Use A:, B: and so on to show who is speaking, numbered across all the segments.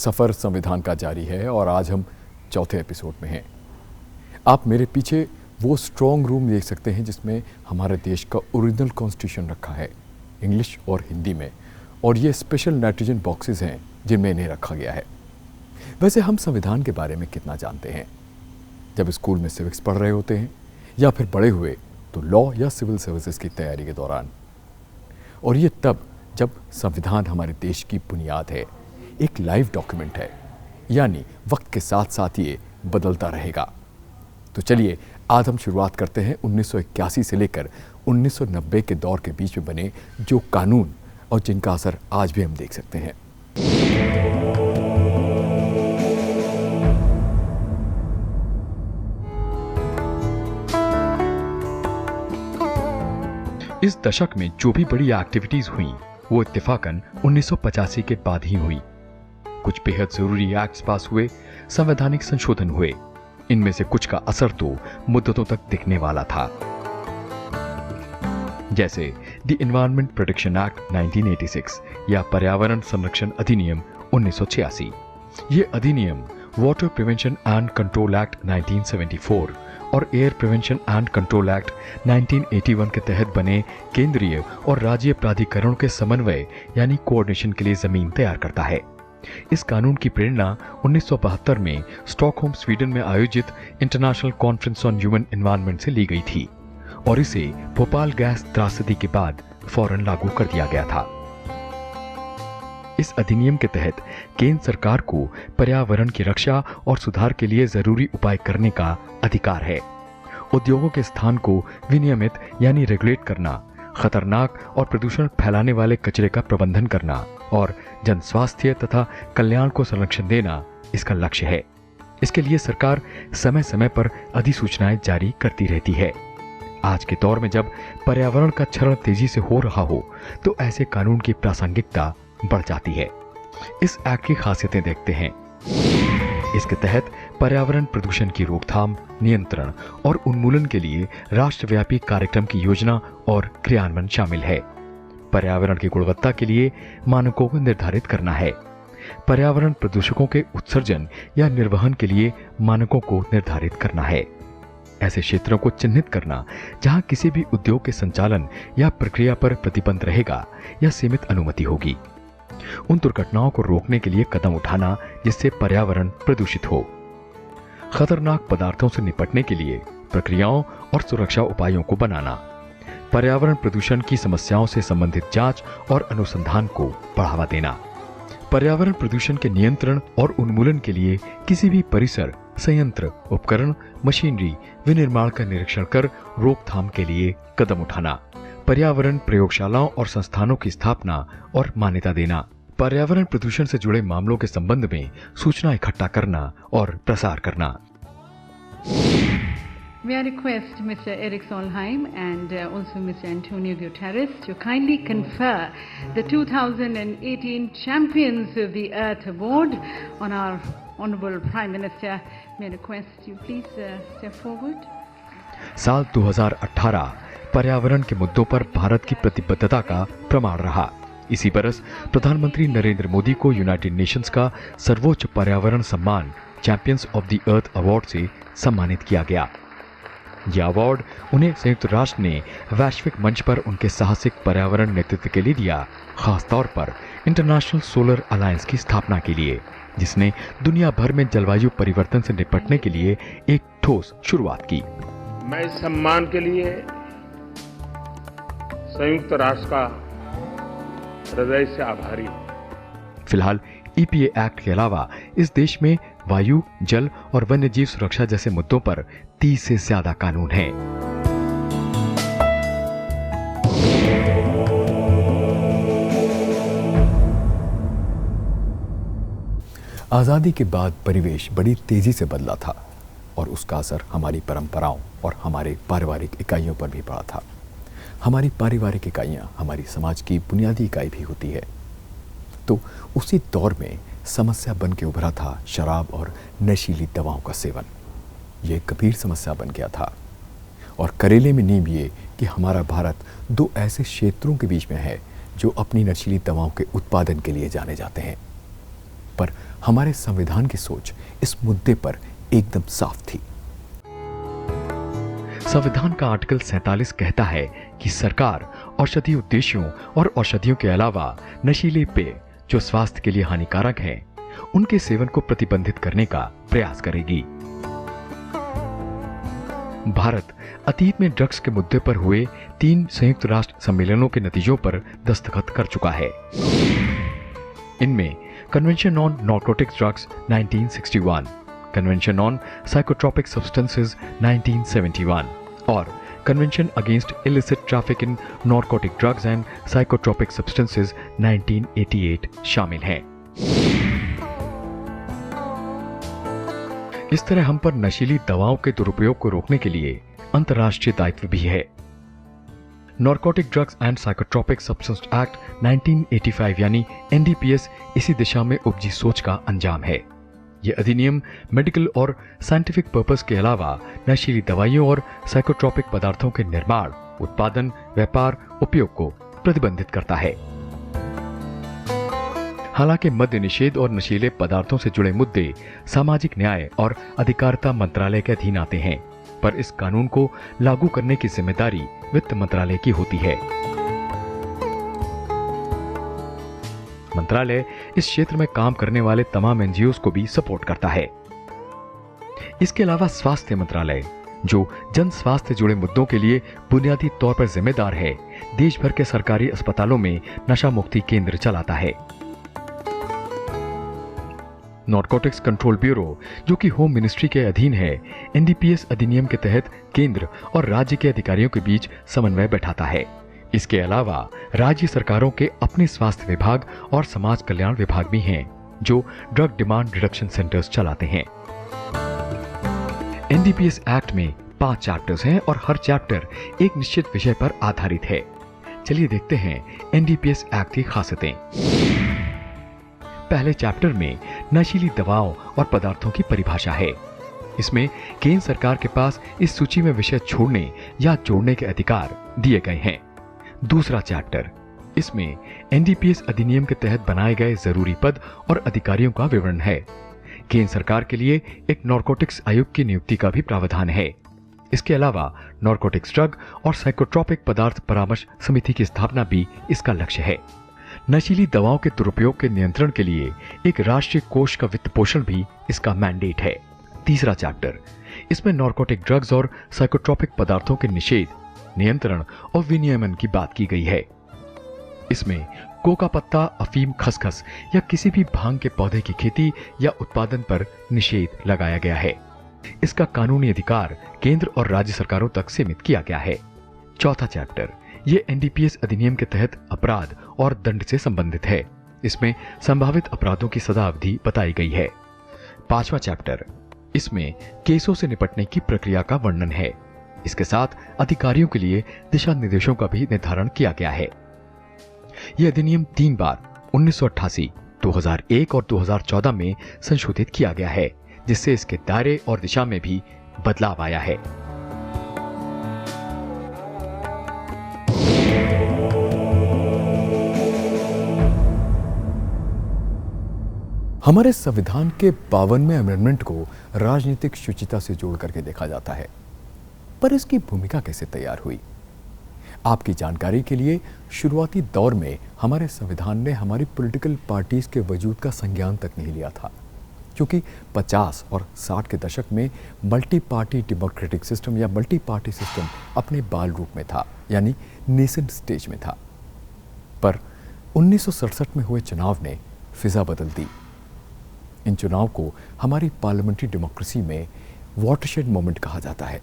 A: सफ़र संविधान का जारी है और आज हम चौथे एपिसोड में हैं। आप मेरे पीछे वो स्ट्रॉन्ग रूम देख सकते हैं जिसमें हमारे देश का ओरिजिनल कॉन्स्टिट्यूशन रखा है, इंग्लिश और हिंदी में, और ये स्पेशल नाइट्रोजन बॉक्सेस हैं जिनमें इन्हें रखा गया है। वैसे हम संविधान के बारे में कितना जानते हैं? जब स्कूल में सिविक्स पढ़ रहे होते हैं या फिर बड़े हुए तो लॉ या सिविल सर्विसेज की तैयारी के दौरान। और ये तब जब संविधान हमारे देश की बुनियाद है, एक लाइव डॉक्यूमेंट है, यानी वक्त के साथ साथ ये बदलता रहेगा। तो चलिए आज हम शुरुआत करते हैं 1981 से लेकर 1990 के दौर के बीच में बने जो कानून और जिनका असर आज भी हम देख सकते हैं। इस दशक में जो भी बड़ी एक्टिविटीज हुई वो इत्तेफाकन 1985 के बाद ही हुई। कुछ बेहद जरूरी एक्ट्स पास हुए, संवैधानिक संशोधन हुए। इनमें से कुछ का असर तो मुद्दतों तक दिखने वाला था, जैसे द एनवायरनमेंट प्रोटेक्शन एक्ट 1986 या पर्यावरण संरक्षण अधिनियम 1986। ये अधिनियम water prevention and control act 1974 और air prevention and control act 1981 के तहत बने केंद्रीय और राज्य प्राधिकरणों के समन्वय यानी कोऑर्डिनेशन के लिए जमीन तैयार करता है। इस कानून की प्रेरणा 1972 में स्टॉकहोम स्वीडन में आयोजित international conference on human environment से ली गई थी और इसे भोपाल गैस त्रासदी के बाद फौरन लागू कर दिया गया था। इस अधिनियम के तहत केंद्र सरकार को पर्यावरण की रक्षा और सुधार के लिए जरूरी उपाय करने का अधिकार है। उद्योगों के स्थान को विनियमित यानी रेगुलेट करना, खतरनाक और प्रदूषण फैलाने वाले कचरे का प्रबंधन करना और जन स्वास्थ्य तथा कल्याण को संरक्षण देना इसका लक्ष्य है। इसके लिए सरकार समय समय पर अधिसूचनाएं जारी करती रहती है। आज के दौर में जब पर्यावरण का क्षरण तेजी से हो रहा हो तो ऐसे कानून की प्रासंगिकता बढ़ जाती है। इस एक्ट की खासियतें देखते हैं। इसके तहत पर्यावरण प्रदूषण की रोकथाम, नियंत्रण और उन्मूलन के लिए राष्ट्रव्यापी कार्यक्रम की योजना और क्रियान्वयन शामिल है। पर्यावरण की गुणवत्ता के लिए मानकों को निर्धारित करना है। पर्यावरण प्रदूषकों के उत्सर्जन या निर्वहन के लिए मानकों को निर्धारित करना है। ऐसे क्षेत्रों को चिन्हित करना जहां किसी भी उद्योग के संचालन या प्रक्रिया पर प्रतिबंध रहेगा या सीमित अनुमति होगी। उन दुर्घटनाओं को रोकने के लिए कदम उठाना जिससे पर्यावरण प्रदूषित हो। खतरनाक पदार्थों से निपटने के लिए प्रक्रियाओं और सुरक्षा उपायों को बनाना। पर्यावरण प्रदूषण की समस्याओं से संबंधित जांच और अनुसंधान को बढ़ावा देना। पर्यावरण प्रदूषण के नियंत्रण और उन्मूलन के लिए किसी भी परिसर, संयंत्र, उपकरण, मशीनरी, विनिर्माण का निरीक्षण कर रोकथाम के लिए कदम उठाना। पर्यावरण प्रयोगशालाओं और संस्थानों की स्थापना और मान्यता देना। पर्यावरण प्रदूषण से जुड़े मामलों के संबंध में सूचना इकट्ठा करना और प्रसार करना।
B: May I request Mr. Eric Solheim and also Mr. Antonio Guterres to kindly confer the 2018 Champions of the Earth Award on our Honorable Prime Minister. May I request you please step forward.
A: साल 2018 पर्यावरण के मुद्दों पर भारत की प्रतिबद्धता का प्रमाण रहा। इसी बरस प्रधानमंत्री नरेंद्र मोदी को यूनाइटेड नेशंस का सर्वोच्च पर्यावरण सम्मान champions of the earth award से सम्मानित किया गया। यह अवार्ड उन्हें संयुक्त राष्ट्र ने वैश्विक मंच पर उनके साहसिक पर्यावरण नेतृत्व के लिए दिया, खासतौर पर इंटरनेशनल सोलर अलायंस की स्थापना के लिए, जिसने दुनिया भर में जलवायु परिवर्तन से निपटने के लिए एक ठोस शुरुआत की।
C: मैं इस सम्मान के लिए संयुक्त राष्ट्र का हृदय से आभारी हूं।
A: फिलहाल ईपीए एक्ट के अलावा इस देश में वायु, जल और वन्यजीव सुरक्षा जैसे मुद्दों पर 30 से ज्यादा कानून हैं। आजादी के बाद परिवेश बड़ी तेजी से बदला था और उसका असर हमारी परंपराओं और हमारे पारिवारिक इकाइयों पर भी पड़ा था। हमारी पारिवारिक इकाइयाँ हमारी समाज की बुनियादी इकाई भी होती है। तो उसी दौर में समस्या बन के उभरा था शराब और नशीली दवाओं का सेवन। ये गंभीर समस्या बन गया था और करेले में नींव ये कि हमारा भारत दो ऐसे क्षेत्रों के बीच में है जो अपनी नशीली दवाओं के उत्पादन के लिए जाने जाते हैं। पर
D: हमारे संविधान की सोच इस मुद्दे पर एकदम साफ थी।
A: संविधान का आर्टिकल 47 कहता है कि सरकार औषधीय उद्देश्यों और औषधियों के अलावा नशीले पेय जो स्वास्थ्य के लिए हानिकारक हैं, उनके सेवन को प्रतिबंधित करने का प्रयास करेगी। भारत अतीत में ड्रग्स के मुद्दे पर हुए 3 संयुक्त राष्ट्र सम्मेलनों के नतीजों पर दस्तखत कर चुका है। इनमें convention on narcotics drugs 1961, convention on psychotropic substances 1971 और convention against illicit traffic in narcotic drugs and psychotropic substances 1988 शामिल हैं। इस तरह हम पर नशीली दवाओं के दुरुपयोग को रोकने के लिए अंतर्राष्ट्रीय दायित्व भी है। Narcotic drugs and psychotropic substance act 1985 यानी एनडीपीएस इसी दिशा में उपजी सोच का अंजाम है। यह अधिनियम मेडिकल और साइंटिफिक पर्पस के अलावा नशीली दवाइयों और साइकोट्रोपिक पदार्थों के निर्माण, उत्पादन, व्यापार, उपयोग को प्रतिबंधित करता है। हालांकि मद्य निषेध और नशीले पदार्थों से जुड़े मुद्दे सामाजिक न्याय और अधिकारिता मंत्रालय के अधीन आते हैं, पर इस कानून को लागू करने की जिम्मेदारी वित्त मंत्रालय की होती है। मंत्रालय इस क्षेत्र में काम करने वाले तमाम एनजीओस को भी सपोर्ट करता है। इसके अलावा स्वास्थ्य मंत्रालय, जो जन स्वास्थ्य से जुड़े मुद्दों के लिए बुनियादी तौर पर जिम्मेदार है, देश भर के सरकारी अस्पतालों में नशा मुक्ति केंद्र चलाता है। नार्कोटिक्स कंट्रोल ब्यूरो, जो कि होम मिनिस्ट्री के अधीन है, एनडीपीएस अधिनियम के तहत केंद्र और राज्य के अधिकारियों के बीच समन्वय बैठाता है। इसके अलावा राज्य सरकारों के अपने स्वास्थ्य विभाग और समाज कल्याण विभाग भी हैं, जो ड्रग डिमांड रिडक्शन सेंटर्स चलाते हैं। एनडीपीएस एक्ट में 5 चैप्टर्स हैं और हर चैप्टर एक निश्चित विषय पर आधारित है। चलिए देखते हैं एनडीपीएस एक्ट की खासियतें। पहले चैप्टर में नशीली दवाओं और पदार्थों की परिभाषा है। इसमें केंद्र सरकार के पास इस सूची में विषय छोड़ने या जोड़ने के अधिकार दिए गए हैं। दूसरा चैप्टर, इसमें एनडीपीएस अधिनियम के तहत बनाए गए जरूरी पद और अधिकारियों का विवरण है। केंद्र सरकार के लिए एक नार्कोटिक्स आयोग की नियुक्ति का भी प्रावधान है। इसके अलावा नार्कोटिक्स ड्रग और साइकोट्रोपिक पदार्थ परामर्श समिति की स्थापना भी इसका लक्ष्य है। नशीली दवाओं के दुरुपयोग के नियंत्रण के लिए एक राष्ट्रीय कोष का वित्त पोषण भी इसका मैंडेट है। तीसरा चैप्टर, इसमें नार्कोटिक ड्रग्स और साइकोट्रोपिक पदार्थों के निषेध, नियंत्रण और विनियमन की बात की गई है। इसमें कोका पत्ता, अफीम, खसखस या किसी भी भांग के पौधे की खेती या उत्पादन पर निषेध लगाया गया है। इसका कानूनी अधिकार केंद्र और राज्य सरकारों तक सीमित किया गया है। चौथा चैप्टर, ये एनडीपीएस अधिनियम के तहत अपराध और दंड से संबंधित है। इसमें संभावित अपराधों की सजा अवधि बताई गई है। पांचवा चैप्टर, इसमें केसों से निपटने की प्रक्रिया का वर्णन है। इसके साथ अधिकारियों के लिए दिशा निर्देशों का भी निर्धारण किया गया है। यह अधिनियम 3 बार 1988, 2001 और 2014 में संशोधित किया गया है, जिससे इसके दायरे और दिशा में भी बदलाव आया है।
D: हमारे संविधान के 52वें अमेंडमेंट को राजनीतिक शुचिता से जोड़ करके देखा जाता है, पर इसकी भूमिका कैसे तैयार हुई? आपकी जानकारी के लिए, शुरुआती दौर में हमारे संविधान ने हमारी पॉलिटिकल पार्टीज के वजूद का संज्ञान तक नहीं लिया था, क्योंकि 50 और 60 के दशक में मल्टी पार्टी डेमोक्रेटिक सिस्टम या मल्टी पार्टी सिस्टम अपने बाल रूप में था, यानी नेसेंट स्टेज में था। पर 1967 में हुए चुनाव ने फिजा बदल दी। इन चुनाव को हमारी पार्लियामेंट्री डेमोक्रेसी में वाटरशेड मोमेंट कहा जाता है।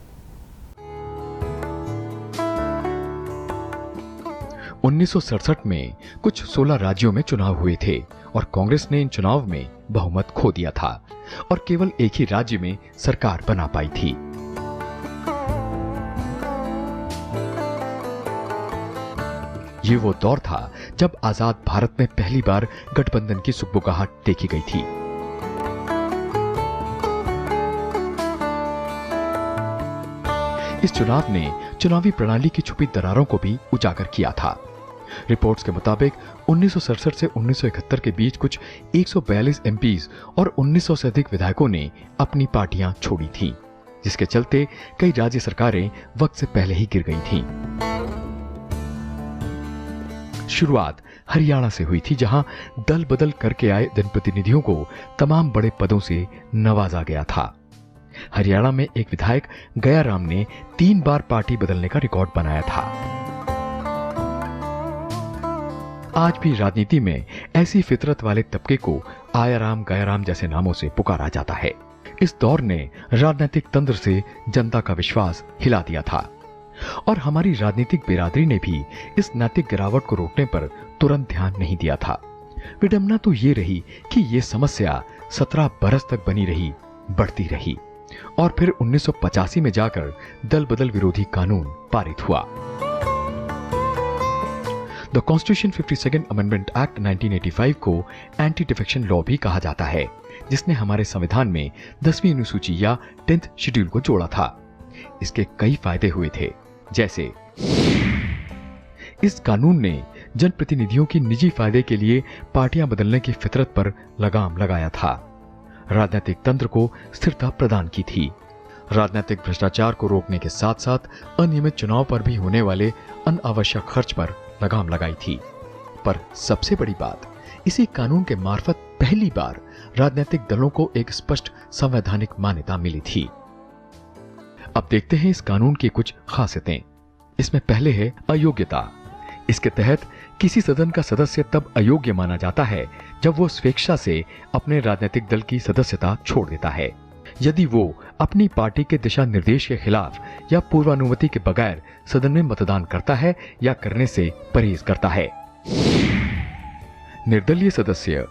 A: 1967 में कुछ 16 राज्यों में चुनाव हुए थे और कांग्रेस ने इन चुनाव में बहुमत खो दिया था और केवल एक ही राज्य में सरकार बना पाई थी। ये वो दौर था जब आजाद भारत में पहली बार गठबंधन की सुगबुगाहट देखी गई थी। इस चुनाव ने चुनावी प्रणाली की छुपी दरारों को भी उजागर किया था। रिपोर्ट्स के मुताबिक 1967 से 1971 के बीच कुछ 142 एमपीज और 1900 से अधिक विधायकों ने अपनी पार्टियां छोड़ी थीं, जिसके चलते कई राज्य सरकारें वक्त से पहले ही गिर गई थीं। शुरुआत हरियाणा से हुई थी, जहां दल बदल करके आए जनप्रतिनिधियों को तमाम बड़े पदों से नवाजा गया था। हरियाणा में एक विधायक गया राम ने 3 बार पार्टी बदलने का रिकॉर्ड बनाया था। आज भी राजनीति में ऐसी फितरत वाले तबके को आया राम गया राम जैसे नामों से पुकारा जाता है। इस दौर ने राजनीतिक तंत्र से जनता का विश्वास हिला दिया था और हमारी राजनीतिक बिरादरी ने भी इस नैतिक गिरावट को रोकने पर तुरंत ध्यान नहीं दिया था। विडंबना तो ये रही कि ये समस्या 17 बरस तक बनी रही, बढ़ती रही और फिर 1985 में जाकर दल बदल विरोधी कानून पारित हुआ। The constitution 52nd amendment act 1985 को एंटी डिफेक्शन लॉ भी कहा जाता है, जिसने हमारे संविधान में 10वीं अनुसूची या 10th शेड्यूल को जोड़ा था। इसके कई फायदे हुए थे, जैसे इस कानून ने जनप्रतिनिधियों की निजी फायदे के लिए पार्टियां बदलने की फितरत पर लगाम लगाया था, राजनीतिक तंत्र को स्थिरता प्रदान की थी, राजनीतिक भ्रष्टाचार को रोकने के साथ साथ अनियमित चुनाव पर भी होने वाले अनावश्यक खर्च पर लगाम लगाई थी। पर सबसे बड़ी बात, इसी कानून के मार्फत पहली बार राजनीतिक दलों को एक स्पष्ट संवैधानिक मान्यता मिली थी। अब देखते हैं इस कानून की कुछ खासियतें। इसमें पहले है अयोग्यता। इसके तहत किसी सदन का सदस्य तब अयोग्य माना जाता है जब वो स्वेच्छा से अपने राजनीतिक दल की सदस्यता छोड़ देता है, यदि वो अपनी पार्टी के दिशा निर्देश के खिलाफ या पूर्वानुमति के बगैर सदन में मतदान करता है या करने से परहेज करता है। निर्दलीय सदस्य।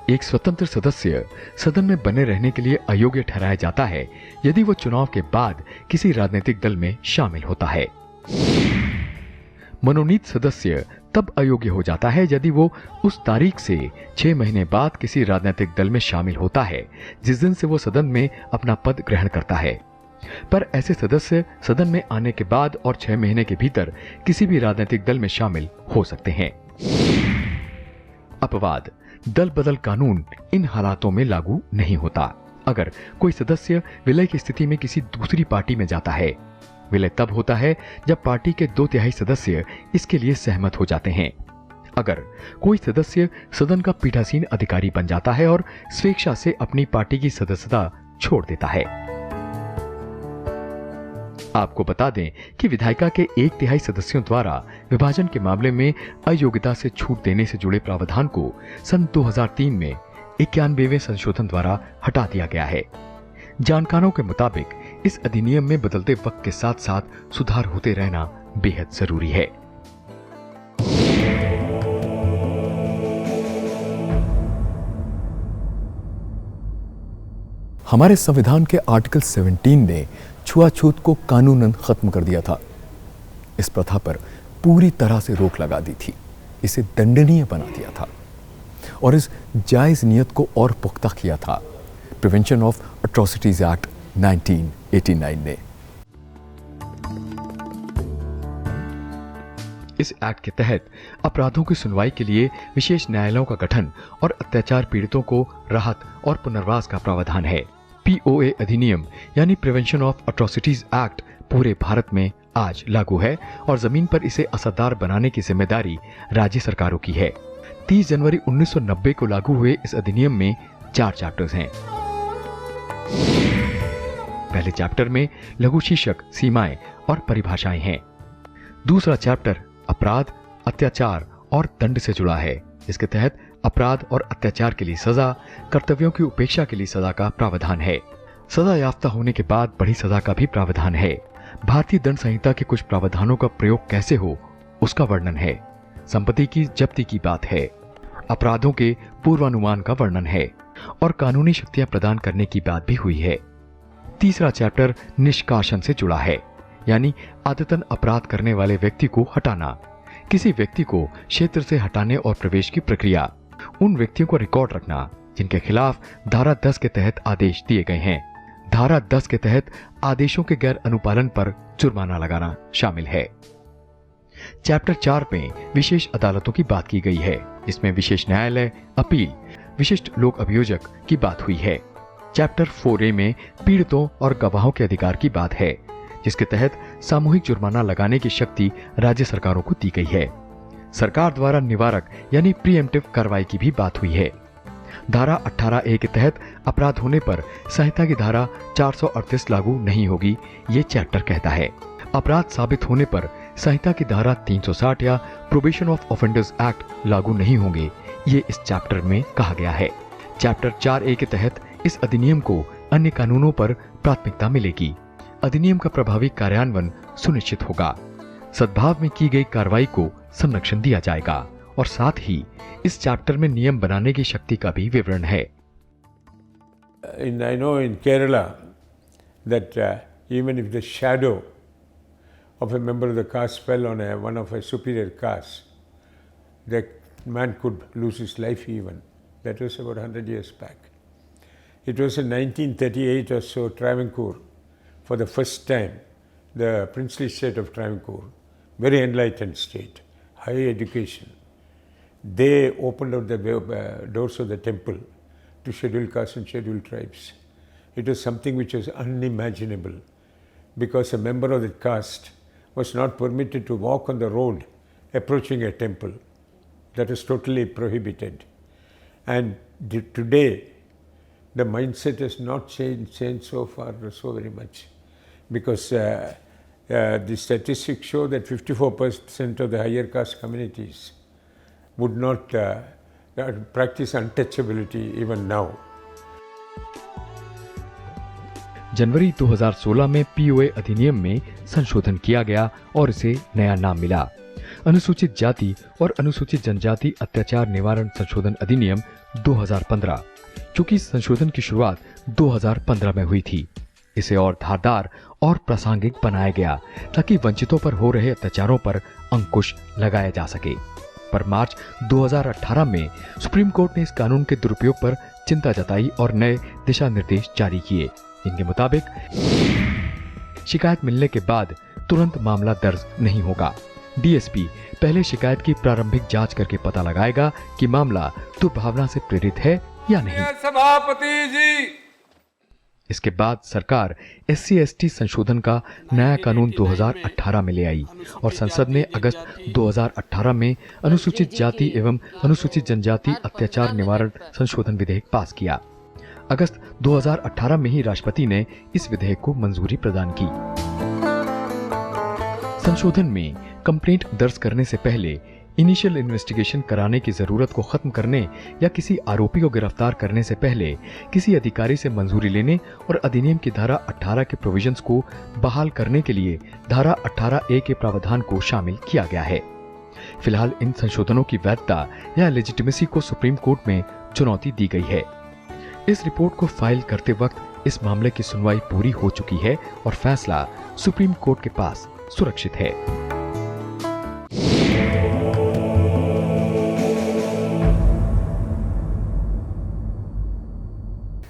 A: एक स्वतंत्र सदस्य सदन में बने रहने के लिए अयोग्य ठहराया जाता है यदि वो चुनाव के बाद किसी राजनीतिक दल में शामिल होता है। मनोनीत सदस्य तब अयोग्य हो जाता है यदि वो उस तारीख से 6 महीने बाद किसी राजनीतिक दल में शामिल होता है जिस दिन से वो सदन में अपना पद ग्रहण करता है। पर ऐसे सदस्य सदन में आने के बाद और 6 महीने के भीतर किसी भी राजनीतिक दल में शामिल हो सकते हैं। अपवाद। दल बदल कानून इन हालातों में लागू नहीं होता। अगर कोई सदस्य विलय की स्थिति में किसी दूसरी पार्टी में जाता है, विलय तब होता है जब पार्टी के 2/3 सदस्य इसके लिए सहमत हो जाते हैं। अगर कोई सदस्य सदन का पीठासीन अधिकारी बन जाता है और स्वेच्छा से अपनी पार्टी की सदस्यता छोड़ देता है। आपको बता दें कि विधायिका के 1/3 सदस्यों द्वारा विभाजन के मामले में अयोग्यता से छूट देने से जुड़े प्रावधान को सन 2003 में 91वें संशोधन द्वारा हटा दिया गया है। जानकारों के मुताबिक इस अधिनियम में बदलते वक्त के साथ साथ सुधार होते रहना बेहद जरूरी है।
D: हमारे संविधान के आर्टिकल 17 ने छुआछूत को कानूनन खत्म कर दिया था। इस प्रथा पर पूरी तरह से रोक लगा दी थी, इसे दंडनीय बना दिया था और इस जायज नियत को और पुख्ता किया था प्रिवेंशन ऑफ एट्रोसिटीज एक्ट 1989 ने।
A: इस एक्ट के तहत अपराधों की सुनवाई के लिए विशेष न्यायालयों का गठन और अत्याचार पीड़ितों को राहत और पुनर्वास का प्रावधान है। पीओए अधिनियम यानी प्रिवेंशन ऑफ एट्रोसिटीज एक्ट पूरे भारत में आज लागू है और जमीन पर इसे असरदार बनाने की जिम्मेदारी राज्य सरकारों की है। 30 जनवरी 1990 को लागू हुए इस अधिनियम में 4 चैप्टर्स हैं। पहले चैप्टर में लघु शीर्षक सीमाएं और परिभाषाएं हैं। दूसरा चैप्टर अपराध, अत्याचार और दंड से जुड़ा है। इसके तहत अपराध और अत्याचार के लिए सजा, कर्तव्यों की उपेक्षा के लिए सजा का प्रावधान है। सजा याफ्ता होने के बाद बड़ी सजा का भी प्रावधान है। भारतीय दंड संहिता के कुछ प्रावधानों का प्रयोग कैसे हो उसका वर्णन है। संपत्ति की जब्ती की बात है। अपराधों के पूर्वानुमान का वर्णन है और कानूनी शक्तियां प्रदान करने की बात भी हुई है। तीसरा चैप्टर निष्कासन से जुड़ा है, यानी आदतन अपराध करने वाले व्यक्ति को हटाना, किसी व्यक्ति को क्षेत्र से हटाने और प्रवेश की प्रक्रिया, उन व्यक्तियों को रिकॉर्ड रखना जिनके खिलाफ धारा 10 के तहत आदेश दिए गए हैं। धारा 10 के तहत आदेशों के गैर अनुपालन पर जुर्माना लगाना शामिल है। चैप्टर 4 में विशेष अदालतों की बात की गई है। इसमें विशेष न्यायालय, अपील, विशिष्ट लोक अभियोजक की बात हुई है। चैप्टर 4A में पीड़ितों और गवाहों के अधिकार की बात है, जिसके तहत सामूहिक जुर्माना लगाने की शक्ति राज्य सरकारों को दी गई है। सरकार द्वारा निवारक यानी प्रीएम्प्टिव कार्रवाई की भी बात हुई है। धारा 18A के तहत अपराध होने पर संहिता की धारा 438 लागू नहीं होगी, ये चैप्टर कहता है। अपराध साबित होने पर संहिता की धारा 360 या प्रोबेशन ऑफ ऑफेंडर्स एक्ट लागू नहीं होंगे, ये इस चैप्टर में कहा गया है। चैप्टर 4A के तहत इस अधिनियम को अन्य कानूनों पर प्राथमिकता मिलेगी। अधिनियम का प्रभावी कार्यान्वयन सुनिश्चित होगा। सद्भाव में की गई कार्रवाई को संरक्षण दिया जाएगा और साथ ही इस चैप्टर में नियम बनाने की शक्ति का भी विवरण है।
E: I know in Kerala that even if the shadow of a member of the caste fell on one of a superior caste, the man could lose his life even. That was about 100 years back. It was in 1938 or so, Travancore, for the first time, the princely state of Travancore, very enlightened state, high education, they opened out the doors of the temple to scheduled castes and scheduled tribes. It was something which was unimaginable, because a member of the caste was not permitted to walk on the road approaching a temple. That was totally prohibited. And today, the mindset has not changed so far, so very much, because the statistics show that 54% of the higher caste communities would not practice untouchability even now.
A: जनवरी 2016 में POA अधिनियम में संशोधन किया गया और इसे नया नाम मिला, अनुसूचित जाति और अनुसूचित जनजाति अत्याचार निवारण संशोधन अधिनियम 2015। चूंकि संशोधन की शुरुआत 2015 में हुई थी, इसे और धारदार और प्रासंगिक बनाया गया ताकि वंचितों पर हो रहे अत्याचारों पर अंकुश लगाया जा सके। पर मार्च 2018 में सुप्रीम कोर्ट ने इस कानून के दुरुपयोग पर चिंता जताई और नए दिशा निर्देश जारी किए। इनके मुताबिक शिकायत मिलने के बाद तुरंत मामला दर्ज नहीं होगा। डीएसपी पहले शिकायत की प्रारंभिक जांच करके पता लगाएगा कि मामला दुर्भावना से प्रेरित है या नहीं।
F: सभापति जी,
A: इसके बाद सरकार SC/ST संशोधन का नया कानून 2018 में ले आई और संसद ने अगस्त 2018 में अनुसूचित जाति एवं अनुसूचित जनजाति अत्याचार निवारण संशोधन विधेयक पास किया। अगस्त 2018 में ही राष्ट्रपति ने इस विधेयक को मंजूरी प्रदान की। संशोधन में कंप्लेंट दर्ज करने से पहले इनिशियल इन्वेस्टिगेशन कराने की जरूरत को खत्म करने या किसी आरोपी को गिरफ्तार करने से पहले किसी अधिकारी से मंजूरी लेने और अधिनियम की धारा 18 के प्रोविजंस को बहाल करने के लिए धारा 18A के प्रावधान को शामिल किया गया है। फिलहाल इन संशोधनों की वैधता या लेजिटिमेसी को सुप्रीम कोर्ट में चुनौती दी गई है। इस रिपोर्ट को फाइल करते वक्त इस मामले की सुनवाई पूरी हो चुकी है और फैसला सुप्रीम कोर्ट के पास सुरक्षित है।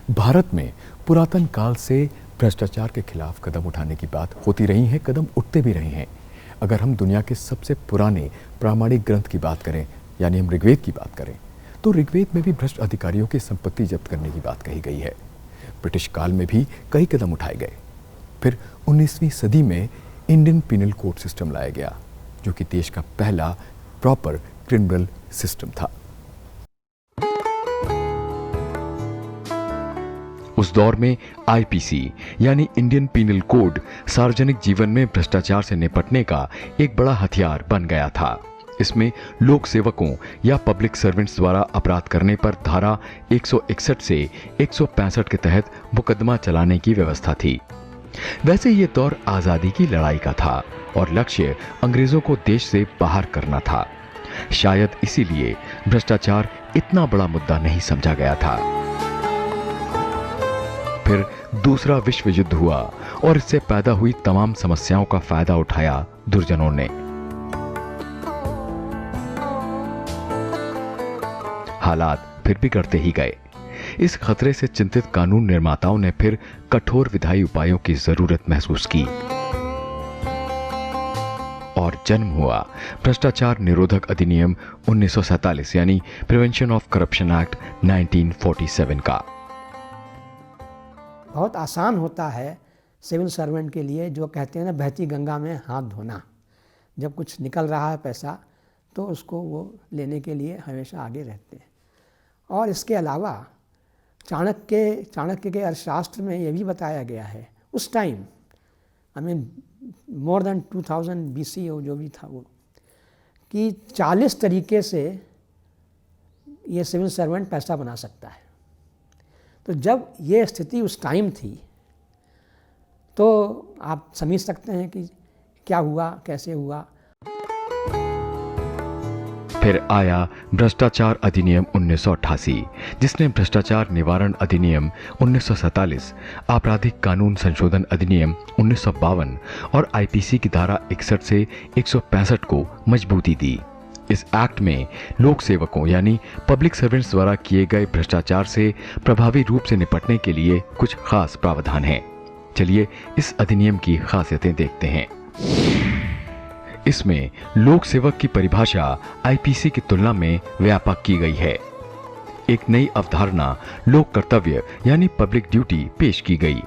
D: भारत में पुरातन काल से भ्रष्टाचार के खिलाफ कदम उठाने की बात होती रही है, कदम उठते भी रहे हैं। अगर हम दुनिया के सबसे पुराने प्रामाणिक ग्रंथ की बात करें, यानी हम ऋग्वेद की बात करें, तो ऋग्वेद में भी भ्रष्ट अधिकारियों की संपत्ति जब्त करने की बात कही गई है। ब्रिटिश काल में भी कई कदम उठाए गए। फिर 19वीं सदी में इंडियन पिनल कोड सिस्टम लाया गया, जो कि देश का पहला प्रॉपर क्रिमिनल सिस्टम था।
A: उस दौर में आईपीसी यानी इंडियन पिनल कोड सार्वजनिक जीवन में भ्रष्टाचार से निपटने का एक बड़ा हथियार बन गया था। इसमें लोक सेवकों या पब्लिक सर्वेंट्स द्वारा अपराध करने पर धारा 161 से 165 के तहत मुकदमा चलाने की व्यवस्था थी। वैसे ये दौर आजादी की लड़ाई का था और लक्ष्य अंग्रेजों को देश से बाहर करना था। शायद इसीलिए भ्रष्टाचार इतना बड़ा मुद्दा नहीं समझा गया था। फिर दूसरा विश्व युद्ध हुआ और इससे पैदा हुई तमाम समस्याओं का फायदा उठाया दुर्जनों ने। हालात फिर बिगड़ते ही गए। इस खतरे से चिंतित कानून निर्माताओं ने फिर कठोर विधायी उपायों की जरूरत महसूस की और जन्म हुआ भ्रष्टाचार निरोधक अधिनियम 1947 यानी प्रिवेंशन ऑफ करप्शन एक्ट 1947 का।
G: बहुत आसान होता है सिविल सर्वेंट के लिए, जो कहते हैं ना बहती गंगा में हाथ धोना। जब कुछ निकल रहा है पैसा तो उसको वो लेने के लिए हमेशा आगे रहते हैं। और इसके अलावा चाणक्य के अर्थशास्त्र में ये भी बताया गया है उस time, I mean more than 2000 BC जो भी था वो, कि 40 तरीके से ये सिविल सर्वेंट पैसा बना सकता है। तो जब ये स्थिति उस टाइम थी तो आप समझ सकते हैं कि क्या हुआ, कैसे हुआ।
A: फिर आया भ्रष्टाचार अधिनियम 1988, जिसने भ्रष्टाचार निवारण अधिनियम 1947, आपराधिक कानून संशोधन अधिनियम 1952 और आईपीसी की धारा 61 से 165 को मजबूती दी। इस एक्ट में लोक सेवकों यानी पब्लिक सर्वेंट्स द्वारा किए गए भ्रष्टाचार से प्रभावी रूप से निपटने के लिए कुछ खास प्रावधान हैं। चलिए इस अधिनियम की खासियतें देखते हैं। इसमें लोक सेवक की परिभाषा आईपीसी की तुलना में व्यापक की गई है। एक नई अवधारणा लोक कर्तव्य यानी पब्लिक ड्यूटी पेश की गई।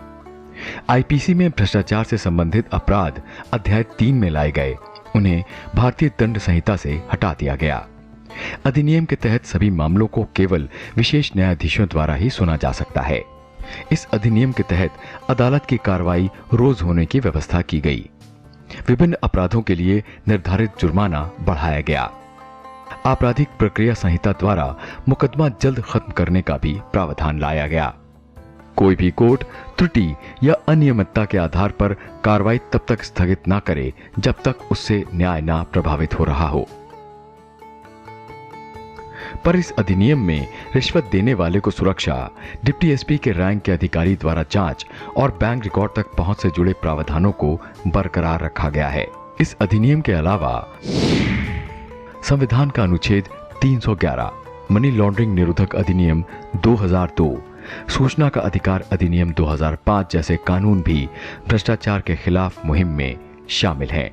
A: आईपीसी में भ्रष्टाचार से संबंधित अपराध अध्याय 3 में लाए गए, उन्हें भारतीय दंड संहिता से हटा दिया गया। अधिनियम के तहत सभी मामलों को केवल विशेष न्यायाधीशों द्वारा ही सुना जा सकता है। इस अधिनियम के तहत अदालत की कार्रवाई रोज होने की व्यवस्था की गई। विभिन्न अपराधों के लिए निर्धारित जुर्माना बढ़ाया गया। आपराधिक प्रक्रिया संहिता द्वारा मुकदमा जल्द खत्म करने का भी प्रावधान लाया गया। कोई भी कोर्ट त्रुटि या अनियमितता के आधार पर कार्रवाई तब तक स्थगित न करे जब तक उससे न्याय न प्रभावित हो रहा हो। पर इस अधिनियम में रिश्वत देने वाले को सुरक्षा, डिप्टी एसपी के रैंक के अधिकारी द्वारा जांच और बैंक रिकॉर्ड तक पहुंच से जुड़े प्रावधानों को बरकरार रखा गया है। इस अधिनियम के अलावा संविधान का अनुच्छेद 311, मनी लॉन्ड्रिंग निरोधक अधिनियम 2002, सूचना का अधिकार अधिनियम 2005 जैसे कानून भी भ्रष्टाचार के खिलाफ मुहिम में शामिल हैं।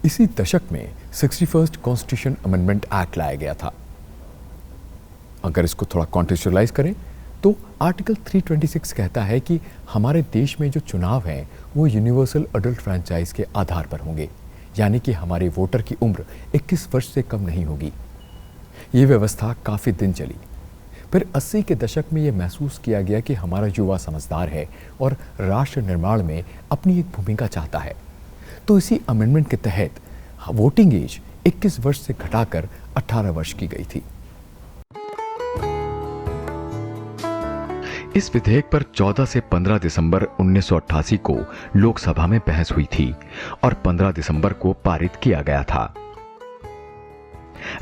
D: इसी दशक में 61st कॉन्स्टिट्यूशन अमेंडमेंट एक्ट लाया गया था। अगर इसको थोड़ा कॉन्टेक्चुअलाइज करें तो आर्टिकल 326 कहता है कि हमारे देश में जो चुनाव हैं वो यूनिवर्सल अडल्ट फ्रेंचाइज के आधार पर होंगे, यानी कि हमारे वोटर की उम्र 21 वर्ष से कम नहीं होगी। ये व्यवस्था काफ़ी दिन चली। फिर 80 के दशक में ये महसूस किया गया कि हमारा युवा समझदार है और राष्ट्र निर्माण में अपनी एक भूमिका चाहता है, तो इसी अमेंडमेंट के तहत वोटिंग एज 21 वर्ष से घटाकर 18 वर्ष की गई थी।
A: इस विधेयक पर 14 से 15 दिसंबर 1988 को लोकसभा में बहस हुई थी और 15 दिसंबर को पारित किया गया था।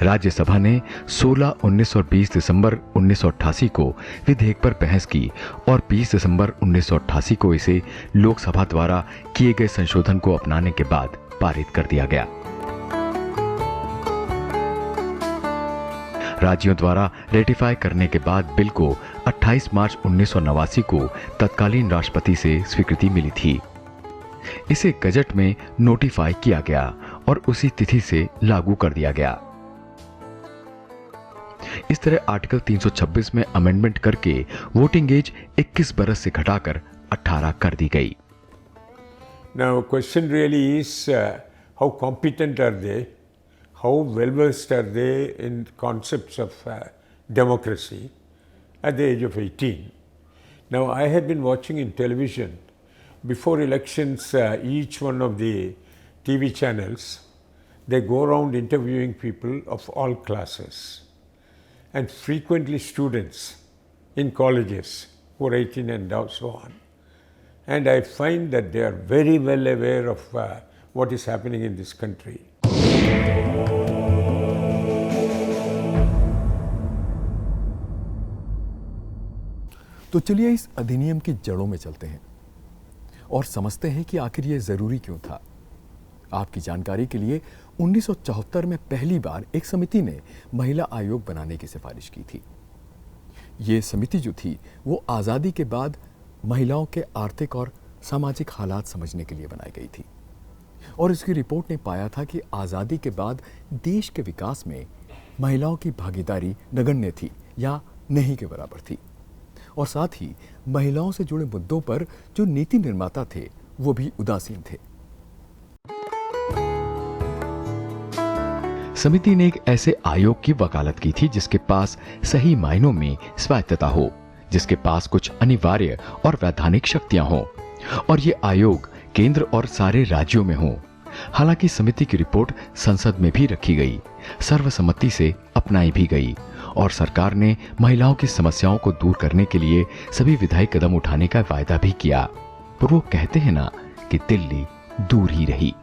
A: राज्यसभा ने 16, 19 और 20 दिसंबर 1988 को विधेयक पर बहस की और 20 दिसंबर 1988 को इसे लोकसभा द्वारा किए गए संशोधन को अपनाने के बाद पारित कर दिया गया। राज्यों द्वारा रेटिफाई करने के बाद बिल को 28 मार्च 1989 को तत्कालीन राष्ट्रपति से स्वीकृति मिली थी। इसे गजट में नोटिफाई किया गया और उसी तिथि से लागू कर दिया गया। इस तरह आर्टिकल 326 में अमेंडमेंट करके वोटिंग एज 21 बरस से घटाकर 18 कर दी गई।
E: Now, question really is how competent are they? How well versed are they in concepts of democracy at the age of 18? Now, I have been watching in television before elections, each one of the TV channels, they go around interviewing people of all classes and frequently students in colleges who are 18 and so on. And I find that they are very well aware of what is happening in this country.
D: तो चलिए इस अधिनियम की जड़ों में चलते हैं और समझते हैं कि आखिर ये ज़रूरी क्यों था। आपकी जानकारी के लिए 1974 में पहली बार एक समिति ने महिला आयोग बनाने की सिफारिश की थी। ये समिति जो थी वो आज़ादी के बाद महिलाओं के आर्थिक और सामाजिक हालात समझने के लिए बनाई गई थी और इसकी रिपोर्ट ने पाया था कि आज़ादी के बाद देश के विकास में महिलाओं की भागीदारी नगण्य थी या नहीं के बराबर थी और साथ ही महिलाओं से जुड़े मुद्दों पर जो नीति निर्माता थे वो भी उदासीन थे।
A: समिति ने एक ऐसे आयोग की वकालत की थी जिसके पास सही मायनों में स्वायत्तता हो, जिसके पास कुछ अनिवार्य और वैधानिक शक्तियां हों और ये आयोग केंद्र और सारे राज्यों में हो। हालांकि समिति की रिपोर्ट संसद में भी रखी गई, सर्वसम्मति से अपनाई भी गई और सरकार ने महिलाओं की समस्याओं को दूर करने के लिए सभी विधायी कदम उठाने का वायदा भी किया, पर वो कहते हैं ना कि दिल्ली दूर ही रही।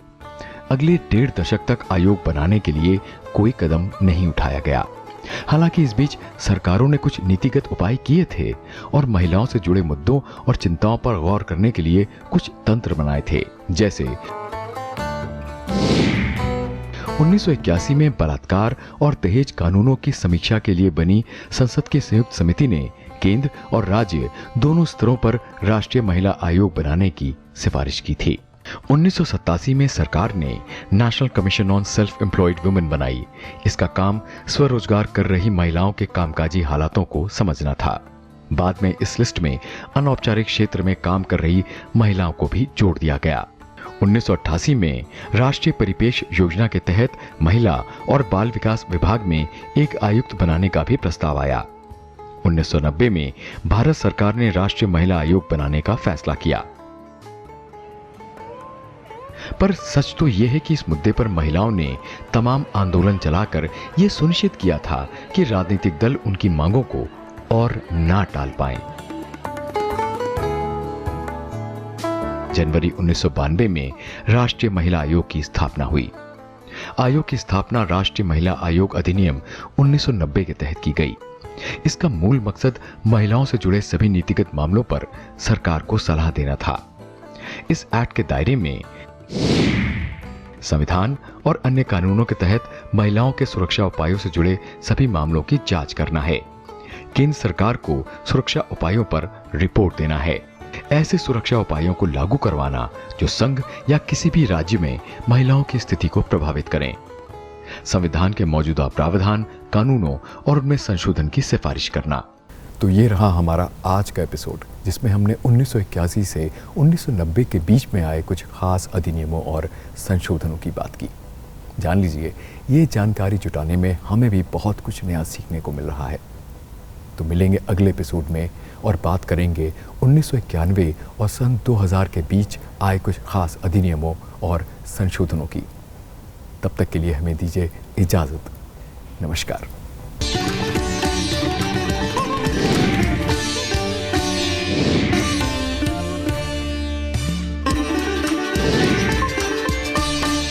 A: अगले 1.5 दशक तक आयोग बनाने के लिए कोई कदम नहीं उठाया गया। हालांकि इस बीच सरकारों ने कुछ नीतिगत उपाय किए थे और महिलाओं से जुड़े मुद्दों और चिंताओं पर गौर करने के लिए कुछ तंत्र बनाए थे। जैसे 1981 में बलात्कार और दहेज कानूनों की समीक्षा के लिए बनी संसद की संयुक्त समिति ने केंद्र और राज्य दोनों स्तरों पर राष्ट्रीय महिला आयोग बनाने की सिफारिश की थी। 1987 में सरकार ने national commission on self employed women बनाई। इसका काम स्वरोजगार कर रही महिलाओं के कामकाजी हालातों को समझना था। बाद में इस लिस्ट में अनौपचारिक क्षेत्र में काम कर रही महिलाओं को भी जोड़ दिया गया। 1988 में राष्ट्रीय परिपेश योजना के तहत महिला और बाल विकास विभाग में एक आयुक्त बनाने का भी प्रस्ताव आया। 1990 में भारत सरकार ने राष्ट्रीय महिला आयोग बनाने का फैसला किया। पर सच तो यह है कि इस मुद्दे पर महिलाओं ने तमाम आंदोलन चलाकर यह सुनिश्चित किया था कि राजनीतिक दल उनकी मांगों को और ना टाल पाएं। जनवरी 1992 में राष्ट्रीय महिला आयोग की स्थापना हुई। आयोग की स्थापना राष्ट्रीय महिला आयोग अधिनियम 1990 के तहत की गई। इसका मूल मकसद महिलाओं से जुड़े सभी नीतिगत मामलों पर सरकार को सलाह देना था। इस एक्ट के दायरे में संविधान और अन्य कानूनों के तहत महिलाओं के सुरक्षा उपायों से जुड़े सभी मामलों की जांच करना है। केंद्र सरकार को सुरक्षा उपायों पर रिपोर्ट देना है। ऐसे सुरक्षा उपायों को लागू करवाना जो संघ या किसी भी राज्य में महिलाओं की स्थिति को प्रभावित करें। संविधान के मौजूदा प्रावधान, कानूनों और उनमें संशोधन की सिफारिश करना।
D: तो ये रहा हमारा आज का एपिसोड, जिसमें हमने 1981 से 1990 के बीच में आए कुछ खास अधिनियमों और संशोधनों की बात की। जान लीजिए, ये जानकारी जुटाने में हमें भी बहुत कुछ नया सीखने को मिल रहा है। तो मिलेंगे अगले एपिसोड में और बात करेंगे 1991 और सन 2000 के बीच आए कुछ खास अधिनियमों और संशोधनों की। तब तक के लिए हमें दीजिए इजाज़त। नमस्कार।